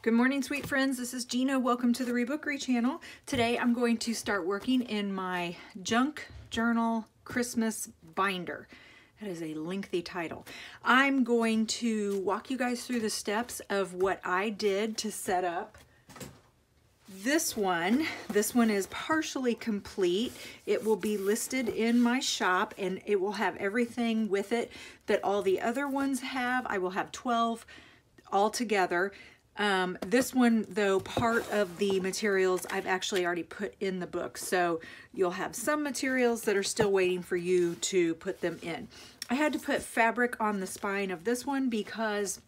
Good morning, sweet friends. This is Gina. Welcome to the Rebookery channel. Today I'm going to start working in my junk journal Christmas binder. That is a lengthy title. I'm going to walk you guys through the steps of what I did to set up this one. This one is partially complete. It will be listed in my shop and it will have everything with it that all the other ones have. I will have 12 altogether. This one, though, part of the materials I've actually already put in the book. So you'll have some materials that are still waiting for you to put them in. I had to put fabric on the spine of this one because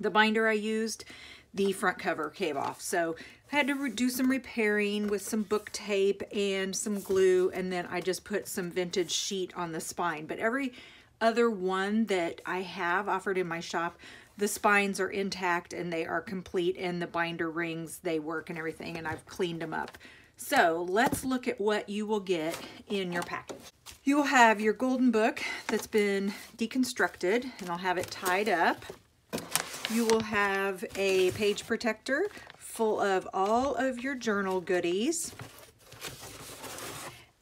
the binder I used, the front cover came off. So I had to do some repairing with some book tape and some glue, and then I just put some vintage sheet on the spine. But every other one that I have offered in my shop, the spines are intact and they are complete, and the binder rings, they work and everything, and I've cleaned them up. So let's look at what you will get in your package. You will have your golden book that's been deconstructed, and I'll have it tied up. You will have a page protector full of all of your journal goodies.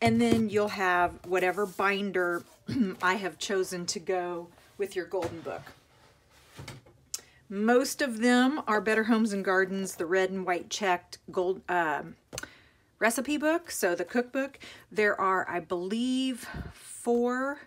And then you'll have whatever binder I have chosen to go with your golden book. Most of them are Better Homes and Gardens, the red and white checked gold recipe book, so the cookbook. There are, I believe, 4,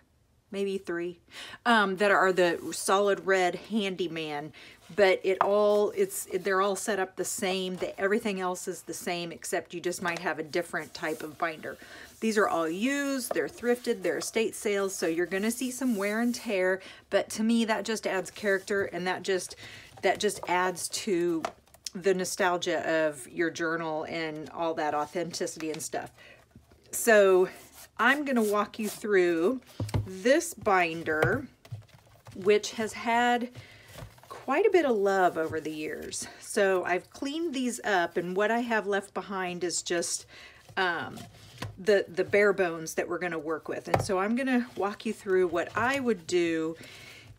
maybe 3, that are the solid red handyman, but they're all set up the same. Everything else is the same, except you just might have a different type of binder. These are all used, they're thrifted, they're estate sales, so you're gonna see some wear and tear, but to me that just adds character, and that just adds to the nostalgia of your journal and all that authenticity and stuff. So I'm gonna walk you through this binder, which has had quite a bit of love over the years. So I've cleaned these up, and what I have left behind is just the bare bones that we're going to work with. And so I'm going to walk you through what I would do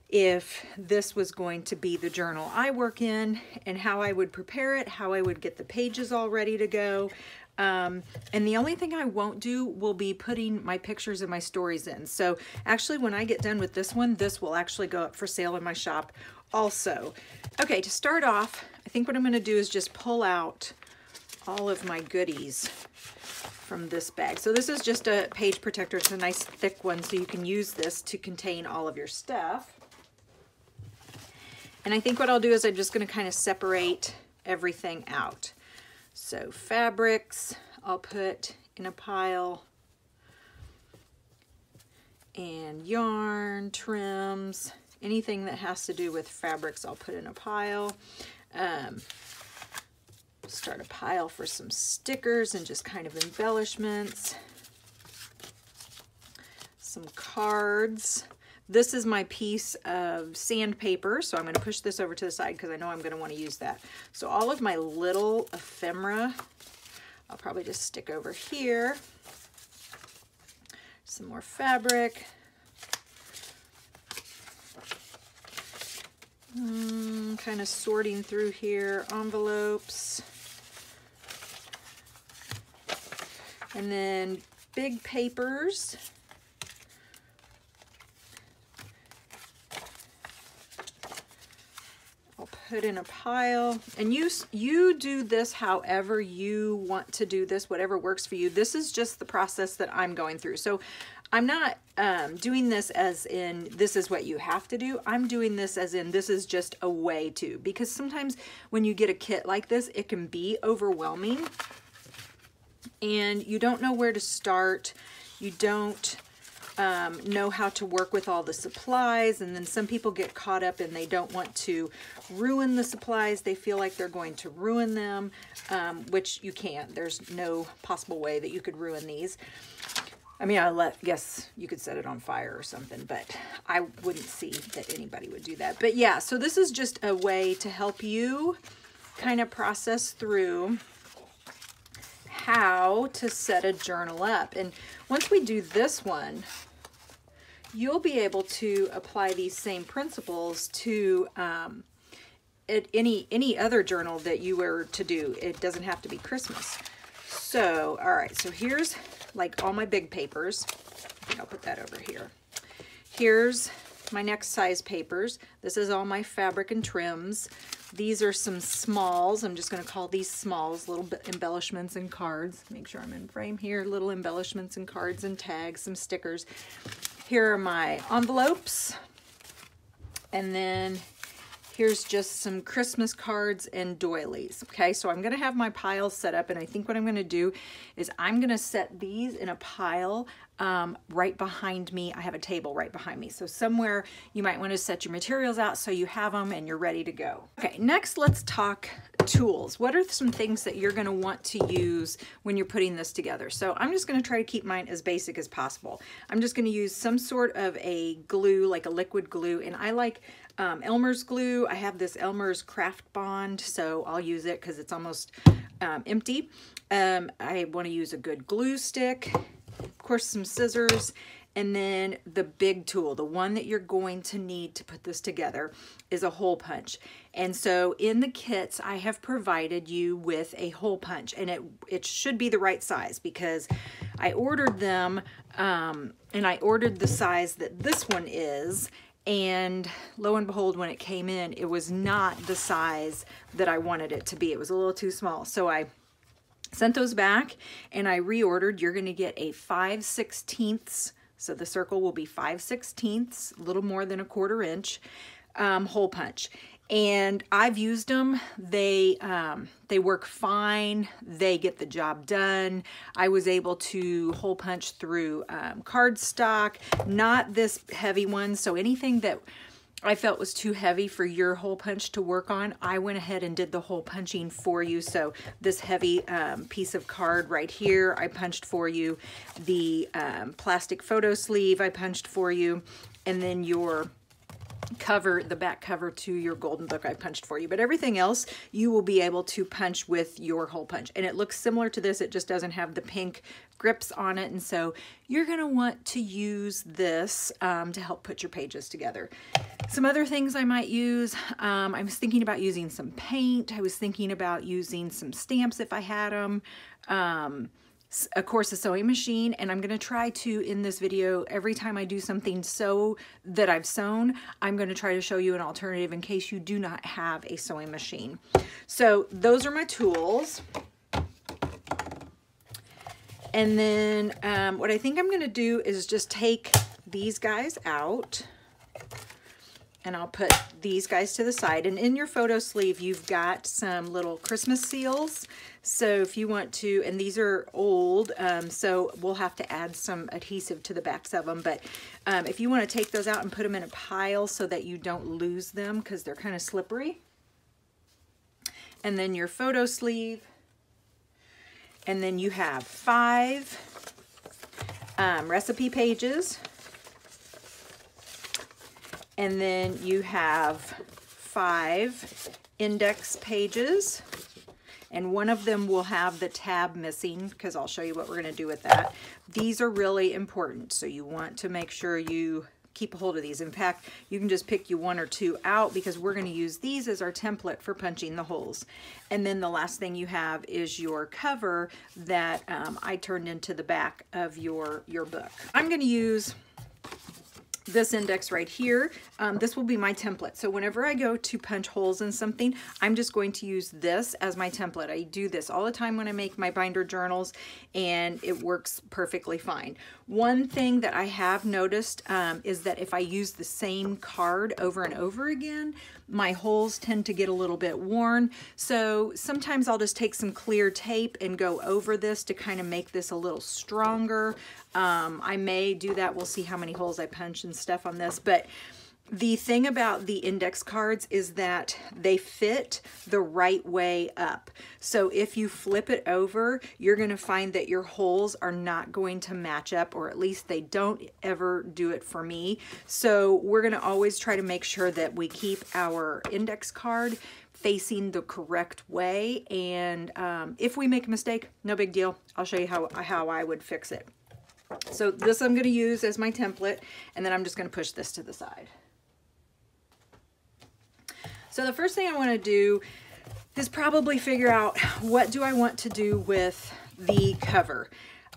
if this was going to be the journal I work in, and how I would prepare it, how I would get the pages all ready to go. And the only thing I won't do will be putting my pictures and my stories in. So actually, when I get done with this one, this will actually go up for sale in my shop also. Okay, to start off, I think what I'm going to do is just pull out all of my goodies from this bag. So this is just a page protector. It's a nice thick one, so you can use this to contain all of your stuff. And I think what I'll do is I'm just going to kind of separate everything out. So fabrics, I'll put in a pile, and yarn, trims, anything that has to do with fabrics, I'll put in a pile. Start a pile for some stickers and just kind of embellishments. Some cards. This is my piece of sandpaper, so I'm going to push this over to the side because I know I'm going to want to use that. So all of my little ephemera, I'll probably just stick over here. Some more fabric. Kind of sorting through here, envelopes. And then big papers. I'll put in a pile. And you do this however you want to do this, whatever works for you. This is just the process that I'm going through. So I'm not doing this as in this is what you have to do. I'm doing this as in this is just a way to, because sometimes when you get a kit like this, it can be overwhelming and you don't know where to start. You don't know how to work with all the supplies, and then some people get caught up and they don't want to ruin the supplies. They feel like they're going to ruin them, which you can't. There's no possible way that you could ruin these. I mean, yes, you could set it on fire or something, but I wouldn't see that anybody would do that. But yeah, so this is just a way to help you kind of process through how to set a journal up. And once we do this one, you'll be able to apply these same principles to any other journal that you were to do. It doesn't have to be Christmas. So, all right, so here's like all my big papers. I think I'll put that over here. Here's my next size papers. This is all my fabric and trims. These are some smalls. I'm just going to call these smalls, little bit embellishments and cards. Make sure I'm in frame here. Little embellishments and cards and tags, some stickers. Here are my envelopes. And then here's just some Christmas cards and doilies. Okay, so I'm going to have my piles set up, and I think what I'm going to do is I'm going to set these in a pile right behind me. I have a table right behind me. So somewhere you might want to set your materials out so you have them and you're ready to go. Okay, next let's talk tools. What are some things that you're going to want to use when you're putting this together? So I'm just going to try to keep mine as basic as possible. I'm just going to use some sort of a glue, like a liquid glue, and I like Elmer's glue. I have this Elmer's Craft Bond, so I'll use it because it's almost empty. I want to use a good glue stick, of course some scissors, and then the big tool, the one that you're going to need to put this together, is a hole punch. And so in the kits I have provided you with a hole punch, and it should be the right size because I ordered them and I ordered the size that this one is. And lo and behold, when it came in, it was not the size that I wanted it to be. It was a little too small. So I sent those back and I reordered. You're going to get a 5/16, so the circle will be 5/16, a little more than a 1/4 inch hole punch. And I've used them. They work fine. They get the job done. I was able to hole punch through cardstock, not this heavy one. So anything that I felt was too heavy for your hole punch to work on, I went ahead and did the hole punching for you. So this heavy piece of card right here, I punched for you. The plastic photo sleeve, I punched for you. And then your cover, the back cover to your golden book, I punched for you. But everything else you will be able to punch with your hole punch, and it looks similar to this. It just doesn't have the pink grips on it, and so you're going to want to use this to help put your pages together. Some other things I might use, I was thinking about using some paint. I was thinking about using some stamps if I had them. Of course, a sewing machine, and I'm going to try to, in this video, every time I do something that I've sewn, I'm going to try to show you an alternative in case you do not have a sewing machine. So those are my tools. And then what I think I'm going to do is just take these guys out, and I'll put these guys to the side. And in your photo sleeve, you've got some little Christmas seals. So if you want to, and these are old, so we'll have to add some adhesive to the backs of them. But if you want to take those out and put them in a pile so that you don't lose them because they're kind of slippery. And then your photo sleeve. And then you have 5 recipe pages. And then you have 5 index pages, and one of them will have the tab missing because I'll show you what we're going to do with that. These are really important, so you want to make sure you keep a hold of these. In fact, you can just pick you 1 or 2 out because we're going to use these as our template for punching the holes. And then the last thing you have is your cover that I turned into the back of your book. I'm going to use this index right here. This will be my template. So whenever I go to punch holes in something, I'm just going to use this as my template. I do this all the time when I make my binder journals, and it works perfectly fine. One thing that I have noticed is that if I use the same card over and over again, my holes tend to get a little bit worn. So sometimes I'll just take some clear tape and go over this to kind of make this a little stronger. I may do that. We'll see how many holes I punch and stuff on this. But the thing about the index cards is that they fit the right way up. So if you flip it over, you're going to find that your holes are not going to match up, or at least they don't ever do it for me. So we're going to always try to make sure that we keep our index card facing the correct way. And if we make a mistake, no big deal. I'll show you how I would fix it. So this I'm going to use as my template, and then I'm just going to push this to the side. So the first thing I want to do is probably figure out what do I want to do with the cover.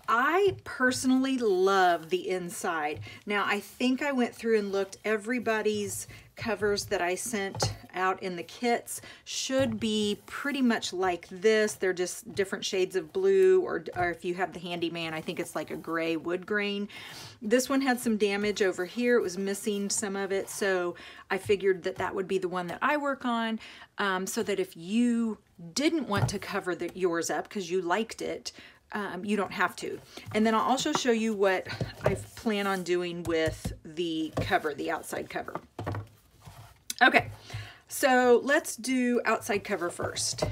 I personally love the inside. Now I think I went through and looked, everybody's covers that I sent out in the kits should be pretty much like this. They're just different shades of blue, or if you have the Handyman, I think it's like a gray wood grain. This one had some damage over here. It was missing some of it, so I figured that that would be the one that I work on, so that if you didn't want to cover yours up because you liked it, you don't have to. And then I'll also show you what I plan on doing with the cover, the outside cover. Okay, so let's do outside cover first.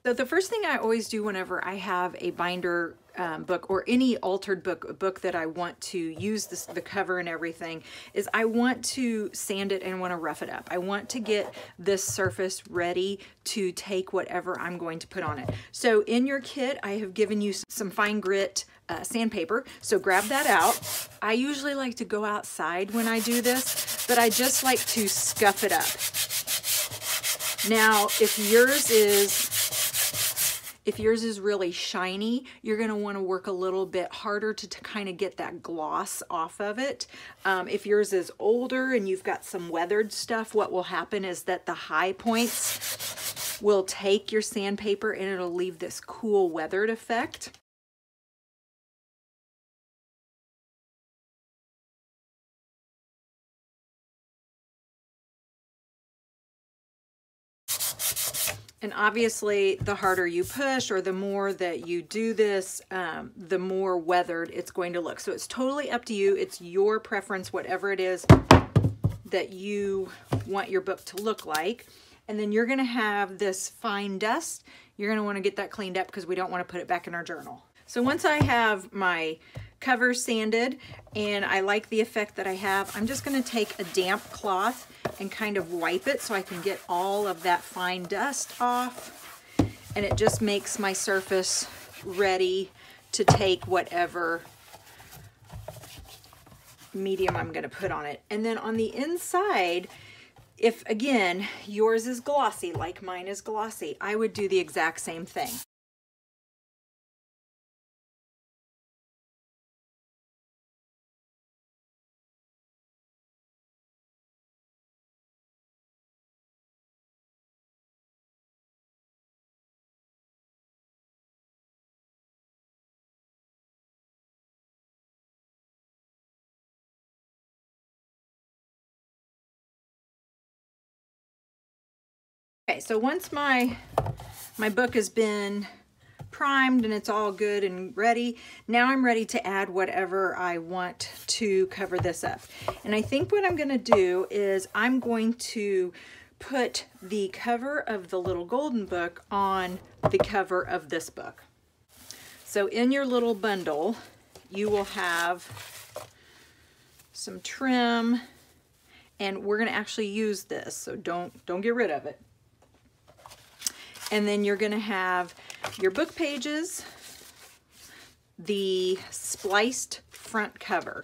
So the first thing I always do whenever I have a binder book or any altered book that I want to use the cover and everything, is I want to sand it and I want to rough it up. I want to get this surface ready to take whatever I'm going to put on it. So in your kit, I have given you some fine grit sandpaper, so grab that out. I usually like to go outside when I do this, but I just like to scuff it up. Now, if yours is really shiny, you're going to want to work a little bit harder to kind of get that gloss off of it. If yours is older and you've got some weathered stuff, what will happen is that the high points will take your sandpaper and it'll leave this cool weathered effect. And obviously, the harder you push or the more that you do this, the more weathered it's going to look. So it's totally up to you. It's your preference, whatever it is that you want your book to look like. And then you're going to have this fine dust. You're going to want to get that cleaned up because we don't want to put it back in our journal. So once I have my cover sanded and I like the effect that I have, I'm just going to take a damp cloth and kind of wipe it so I can get all of that fine dust off, and it just makes my surface ready to take whatever medium I'm going to put on it. And then on the inside, if again yours is glossy like mine is glossy, I would do the exact same thing. Okay, so once my book has been primed and it's all good and ready, now I'm ready to add whatever I want to cover this up. And I think what I'm going to do is I'm going to put the cover of the little golden book on the cover of this book. So in your little bundle, you will have some trim, and we're going to actually use this, so don't get rid of it. And then you're going to have your book pages, the spliced front cover.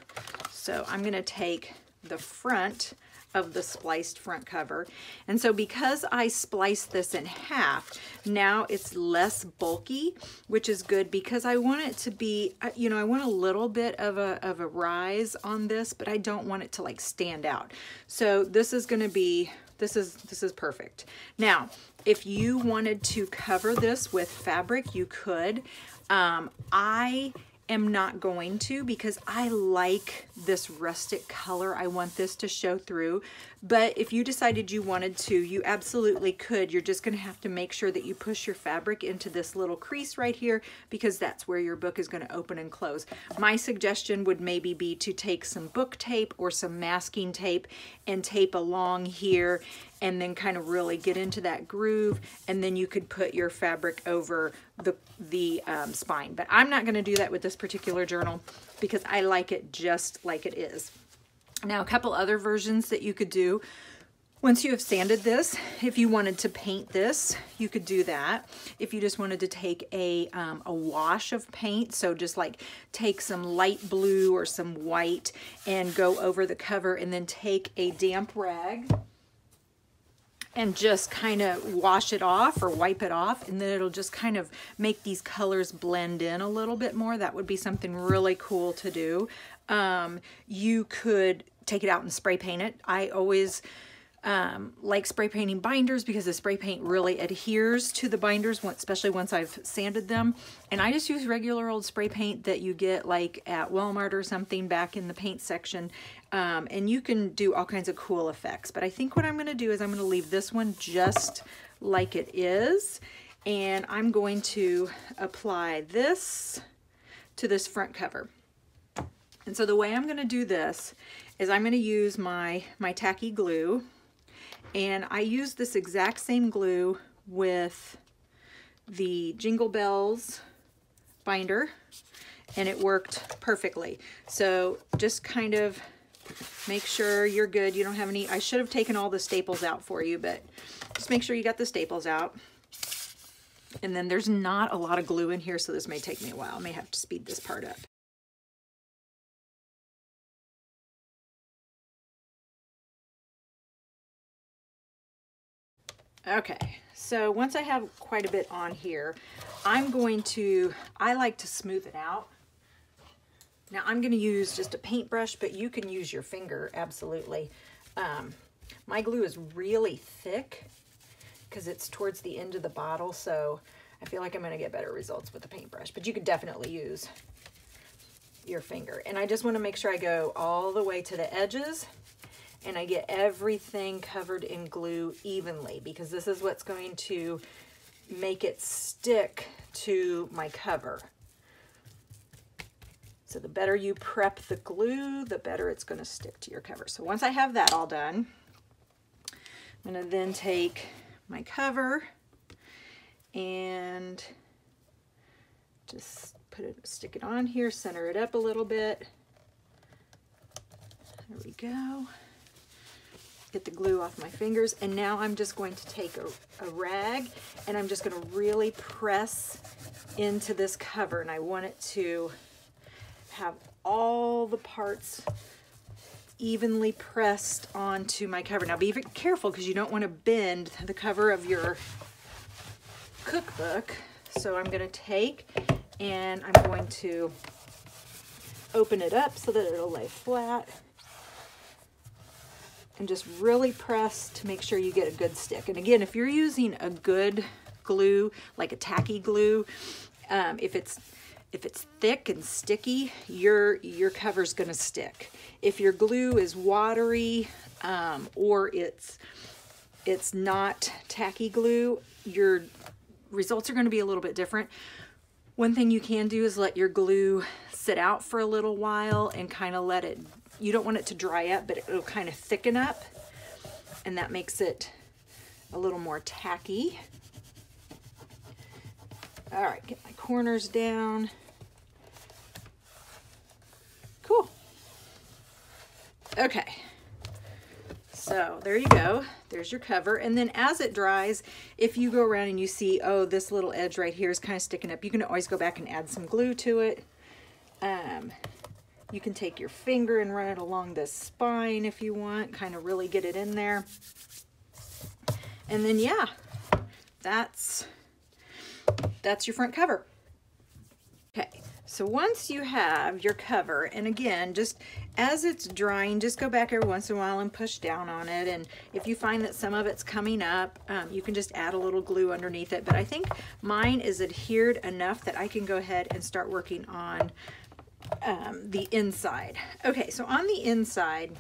So I'm going to take the front of the spliced front cover. And so because I spliced this in half, now it's less bulky, which is good because I want it to be, you know, I want a little bit of a rise on this, but I don't want it to like stand out. So this is going to be, this is perfect. Now, if you wanted to cover this with fabric, you could. I am not going to because I like this rustic color. I want this to show through. But if you decided you wanted to, you absolutely could. You're just going to have to make sure that you push your fabric into this little crease right here because that's where your book is going to open and close. My suggestion would maybe be to take some book tape or some masking tape and tape along here and then kind of really get into that groove, and then you could put your fabric over the spine. But I'm not going to do that with this particular journal because I like it just like it is. Now, a couple other versions that you could do Once you have sanded this, if you wanted to paint this, you could do that. If you just wanted to take a wash of paint, so just like take some light blue or some white and go over the cover, and then take a damp rag and just kind of wash it off or wipe it off, and then it'll just kind of make these colors blend in a little bit more. That would be something really cool to do. You could take it out and spray paint it. I always like spray painting binders because the spray paint really adheres to the binders, especially once I've sanded them. And I just use regular old spray paint that you get like at Walmart or something back in the paint section. And you can do all kinds of cool effects. But I think what I'm going to do is I'm going to leave this one just like it is. And I'm going to apply this to this front cover. And so the way I'm going to do this is I'm going to use my tacky glue. And I used this exact same glue with the Jingle Bells binder, and it worked perfectly. So just kind of make sure you're good. You don't have any, I should have taken all the staples out for you, but just make sure you got the staples out. And then there's not a lot of glue in here, so this may take me a while. I may have to speed this part up. Okay, so once I have quite a bit on here, I like to smooth it out. Now I'm going to use just a paintbrush, but you can use your finger, absolutely. My glue is really thick because it's towards the end of the bottle, so I feel like I'm going to get better results with the paintbrush, but you could definitely use your finger. And I just want to make sure I go all the way to the edges and I get everything covered in glue evenly, because this is what's going to make it stick to my cover. So the better you prep the glue, the better it's going to stick to your cover. So once I have that all done, I'm going to then take my cover and just stick it on here, center it up a little bit. There we go. Get the glue off my fingers, and now I'm just going to take a rag and I'm just going to really press into this cover, and I want it to have all the parts evenly pressed onto my cover. Now be very careful because you don't want to bend the cover of your cookbook. So I'm going to take and I'm going to open it up so that it'll lay flat. And just really press to make sure you get a good stick. And again, if you're using a good glue, like a tacky glue, if it's thick and sticky, your cover's gonna stick. If your glue is watery or it's not tacky glue, your results are gonna be a little bit different. One thing you can do is let your glue sit out for a little while and kind of let it, you don't want it to dry up, but it'll kind of thicken up, and that makes it a little more tacky. All right, get my corners down. Cool. Okay, so there you go. There's your cover. And then as it dries, if you go around and you see, oh, this little edge right here is kind of sticking up, you can always go back and add some glue to it. You can take your finger and run it along the spine if you want, kind of really get it in there. And then, yeah, that's your front cover. Okay, so once you have your cover, and again, just as it's drying, just go back every once in a while and push down on it. And if you find that some of it's coming up, you can just add a little glue underneath it. But I think mine is adhered enough that I can go ahead and start working on the inside. Okay, so on the inside,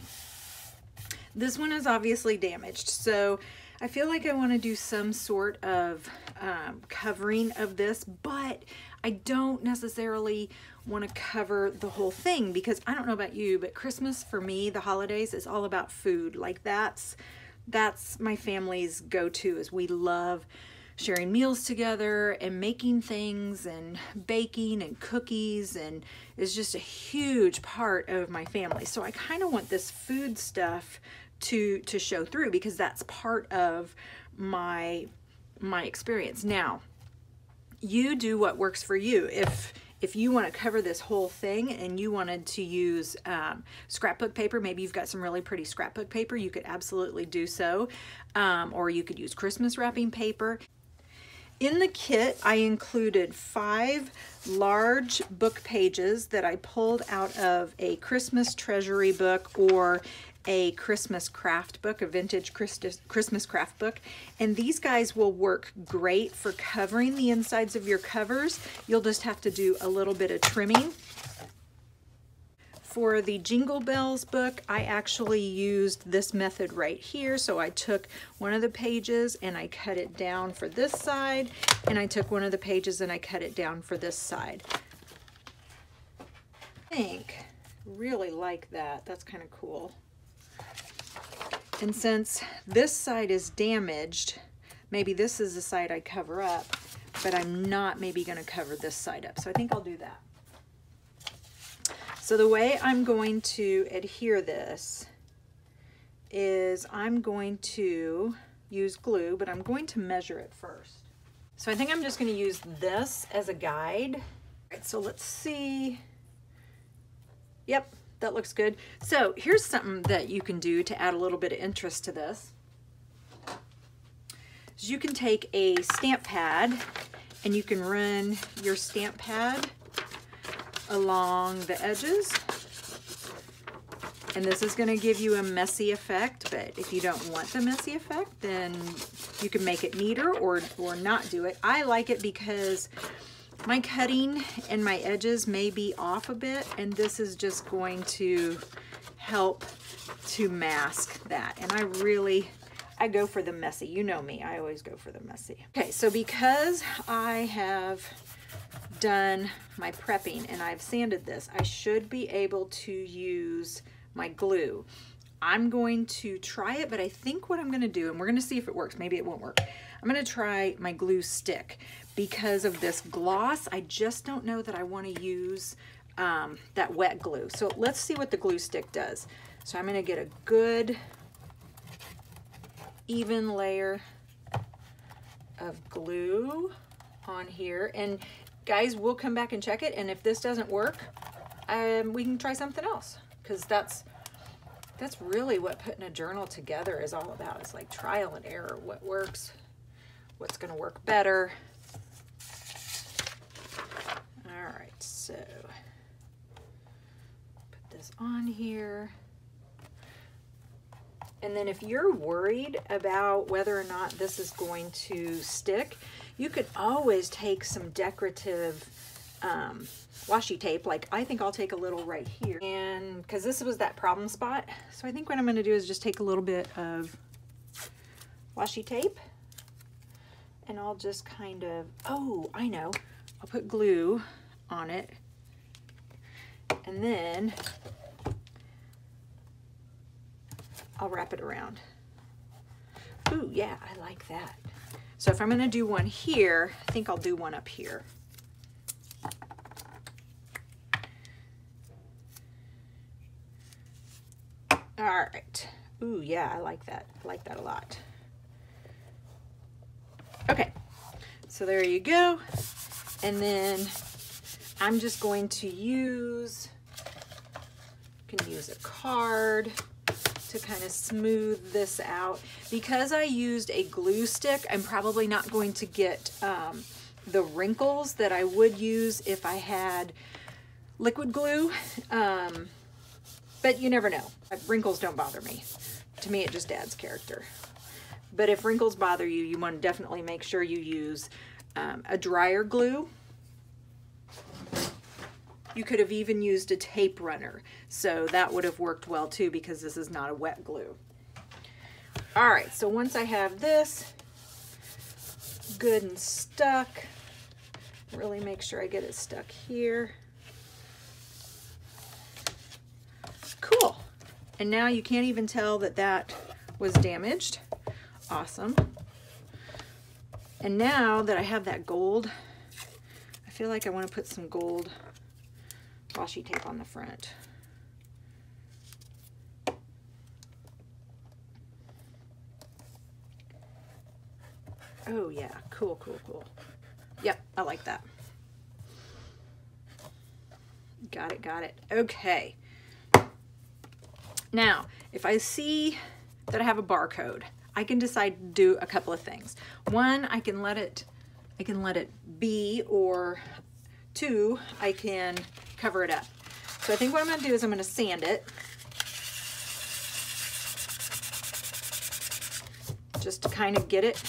this one is obviously damaged. So I feel like I want to do some sort of covering of this, but I don't necessarily want to cover the whole thing, because I don't know about you, but Christmas for me, the holidays, is all about food. Like that's my family's go-to, is we love sharing meals together and making things and baking and cookies, and it's just a huge part of my family. So I kind of want this food stuff to show through, because that's part of my experience. Now, you do what works for you. If you want to cover this whole thing and you wanted to use scrapbook paper, maybe you've got some really pretty scrapbook paper, you could absolutely do so. Or you could use Christmas wrapping paper. In the kit, I included 5 large book pages that I pulled out of a Christmas treasury book or a Christmas craft book, a vintage Christmas craft book. And these guys will work great for covering the insides of your covers. You'll just have to do a little bit of trimming. For the Jingle Bells book, I actually used this method right here. So I took one of the pages and I cut it down for this side, and I took one of the pages and I cut it down for this side. I really like that. That's kind of cool. And since this side is damaged, maybe this is the side I cover up, but I'm not maybe going to cover this side up. So I think I'll do that. So the way I'm going to adhere this is I'm going to use glue, but I'm going to measure it first. So I think I'm just going to use this as a guide. All right, so let's see. Yep, that looks good. So here's something that you can do to add a little bit of interest to this. So you can take a stamp pad and you can run your stamp pad along the edges, and this is going to give you a messy effect, but if you don't want the messy effect, then you can make it neater or not do it. I like it because my cutting and my edges may be off a bit, and this is just going to help to mask that. And I go for the messy. You know me, I always go for the messy. Okay, so because I have done my prepping and I've sanded this, I should be able to use my glue. I'm going to try it, but I think what I'm going to do, and we're going to see if it works, maybe it won't work. I'm going to try my glue stick. Because of this gloss, I just don't know that I want to use that wet glue. So let's see what the glue stick does. So I'm going to get a good even layer of glue on here, and guys, we'll come back and check it, and if this doesn't work, we can try something else, because that's really what putting a journal together is all about. It's like trial and error. What works, what's going to work better. All right, so put this on here. And then if you're worried about whether or not this is going to stick, you could always take some decorative washi tape. Like I think I'll take a little right here, and because this was that problem spot. So I think what I'm going to do is just take a little bit of washi tape, and I'll just kind of, oh, I know, I'll put glue on it, and then I'll wrap it around. Ooh, yeah, I like that. So if I'm going to do one here, I think I'll do one up here. All right. Ooh, yeah, I like that. I like that a lot. Okay, so there you go. And then I'm just going to use, you can use a card to kind of smooth this out. Because I used a glue stick, I'm probably not going to get the wrinkles that I would use if I had liquid glue. But you never know. Wrinkles don't bother me. To me, it just adds character. But if wrinkles bother you, you want to definitely make sure you use a drier glue. You could have even used a tape runner. So that would have worked well too, because this is not a wet glue. All right, so once I have this good and stuck, really make sure I get it stuck here. Cool. And now you can't even tell that that was damaged. Awesome. And now that I have that gold, I feel like I want to put some gold washi tape on the front. Oh yeah, cool, cool, cool. Yep, I like that. Got it, got it. Okay. Now, if I see that I have a barcode, I can decide to do a couple of things. One, I can let it be, or two, I can cover it up. So I think what I'm going to do is I'm going to sand it. Just to kind of get it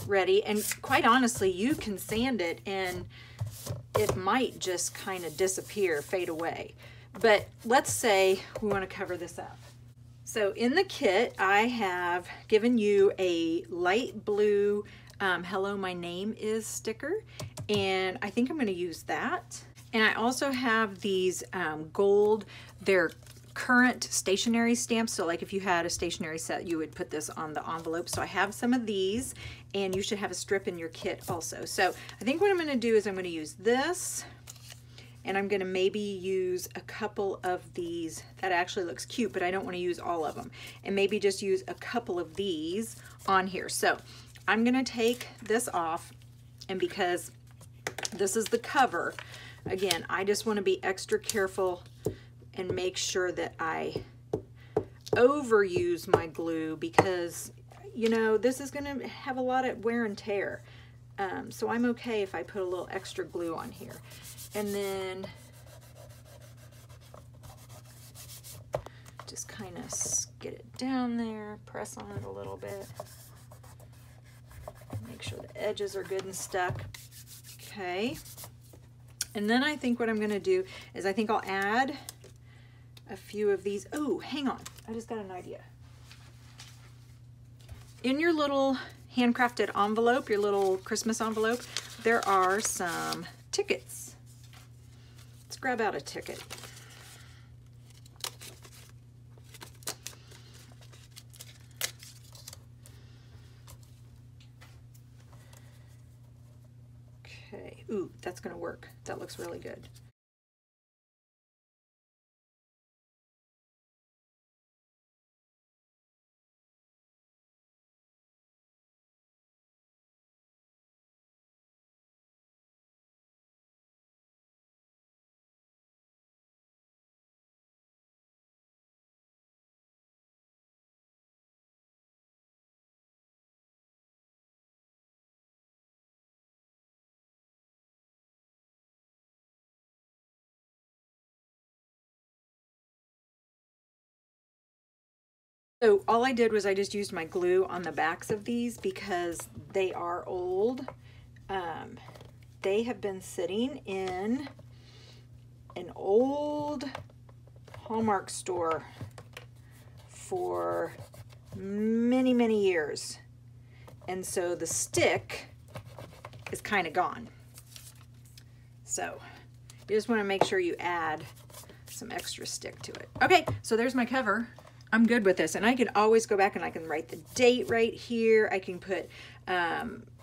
ready. And quite honestly, you can sand it and it might just kind of disappear, fade away. But let's say we want to cover this up. So in the kit, I have given you a light blue Hello, My Name Is sticker, and I think I'm going to use that. And I also have these gold, they're current stationery stamps. So like if you had a stationery set, you would put this on the envelope. So I have some of these, and you should have a strip in your kit also. So I think what I'm going to do is I'm going to use this, and I'm going to maybe use a couple of these. That actually looks cute, but I don't want to use all of them. And maybe just use a couple of these on here. So I'm going to take this off, and because this is the cover, again, I just want to be extra careful and make sure that I overuse my glue, because you know this is going to have a lot of wear and tear. So I'm okay if I put a little extra glue on here. And then just kind of get it down there, press on it a little bit. Make sure the edges are good and stuck. Okay. And then I think what I'm going to do is I think I'll add a few of these. Oh, hang on. I just got an idea. In your little handcrafted envelope, your little Christmas envelope, there are some tickets. Let's grab out a ticket. Okay. Ooh, that's going to work. That looks really good. So all I did was I just used my glue on the backs of these because they are old. They have been sitting in an old Hallmark store for many, many years. And so the stick is kind of gone. So you just want to make sure you add some extra stick to it. Okay, so there's my cover. I'm good with this, and I can always go back and I can write the date right here. I can put,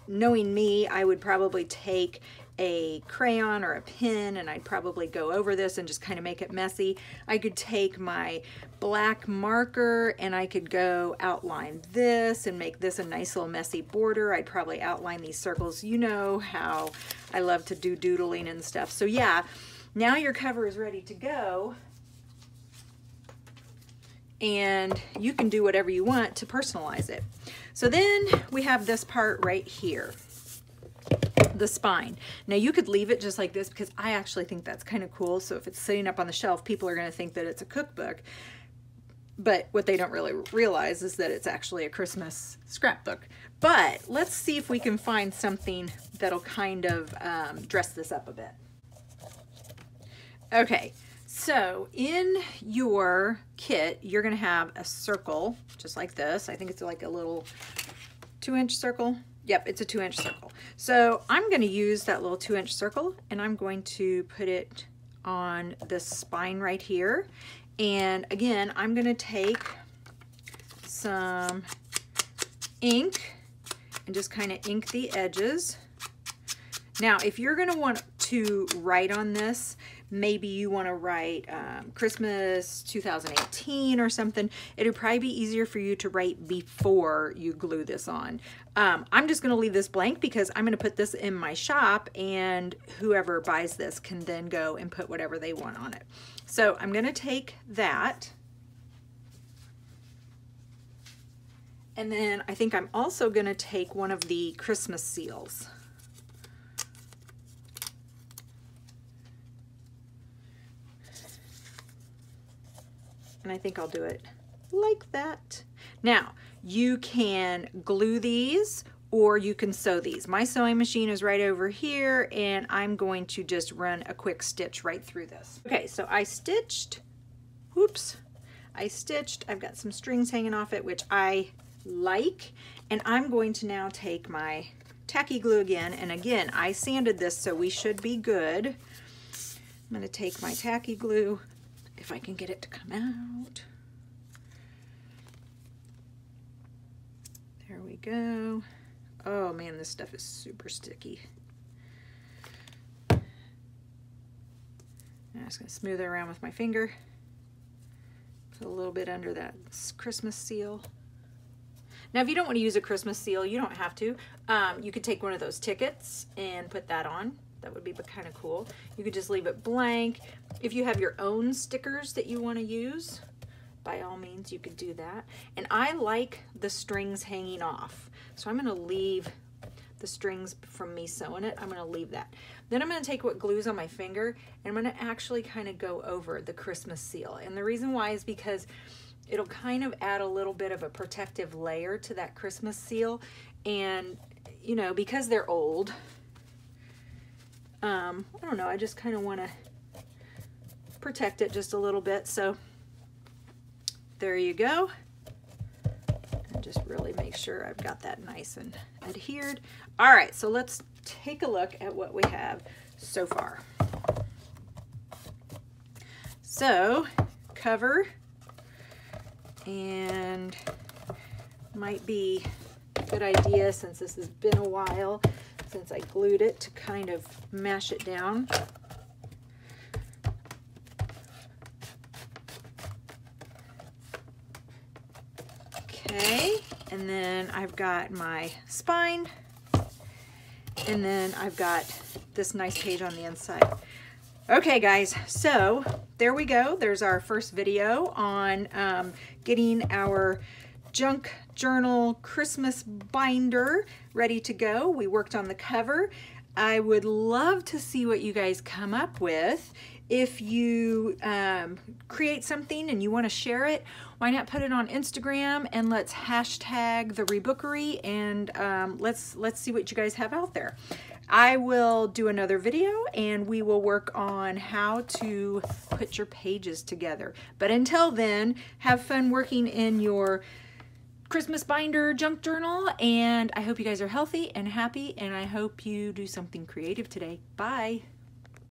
knowing me, I would probably take a crayon or a pen and I'd probably go over this and just kind of make it messy. I could take my black marker and I could go outline this and make this a nice little messy border. I'd probably outline these circles. You know how I love to do doodling and stuff. So yeah, now your cover is ready to go. And you can do whatever you want to personalize it. So then we have this part right here, the spine. Now you could leave it just like this because I actually think that's kind of cool. So if it's sitting up on the shelf, people are going to think that it's a cookbook. But what they don't really realize is that it's actually a Christmas scrapbook. But let's see if we can find something that'll kind of dress this up a bit. Okay. So in your kit, you're going to have a circle just like this. I think it's like a little 2-inch circle. Yep, it's a 2-inch circle. So I'm going to use that little 2-inch circle and I'm going to put it on this spine right here. And again, I'm going to take some ink and just kind of ink the edges. Now, if you're going to want to write on this, maybe you want to write Christmas 2018 or something, it would probably be easier for you to write before you glue this on. I'm just going to leave this blank because I'm going to put this in my shop, and whoever buys this can then go and put whatever they want on it. So I'm going to take that, and then I think I'm also going to take one of the Christmas seals. And I think I'll do it like that. Now, you can glue these or you can sew these. My sewing machine is right over here, and I'm going to just run a quick stitch right through this. Okay, so I stitched, whoops, I stitched, I've got some strings hanging off it, which I like, and I'm going to now take my tacky glue again, and again, I sanded this, so we should be good. I'm gonna take my tacky glue, if I can get it to come out. There we go. Oh man, this stuff is super sticky. I'm just gonna smooth it around with my finger. Put a little bit under that Christmas seal. Now, if you don't want to use a Christmas seal, you don't have to. You could take one of those tickets and put that on. That would be kind of cool. You could just leave it blank. If you have your own stickers that you want to use, by all means, you could do that. And I like the strings hanging off. So I'm going to leave the strings from me sewing it. I'm going to leave that. Then I'm going to take what glues on my finger, and I'm going to actually kind of go over the Christmas seal. And the reason why is because it'll kind of add a little bit of a protective layer to that Christmas seal. And, you know, because they're old, I don't know, I just kind of want to protect it just a little bit. So there you go. And just really make sure I've got that nice and adhered. All right, so let's take a look at what we have so far. So cover, and might be a good idea, since this has been a while since I glued it, to kind of mash it down. Okay, and then I've got my spine, and then I've got this nice page on the inside. Okay guys, so there we go. There's our first video on getting our junk journal Christmas binder ready to go. We worked on the cover. I would love to see what you guys come up with. If you create something and you want to share it, why not put it on Instagram, and let's hashtag the rebookery, and let's see what you guys have out there. I will do another video, and we will work on how to put your pages together. But until then, have fun working in your Christmas binder junk journal, and I hope you guys are healthy and happy, and I hope you do something creative today. Bye.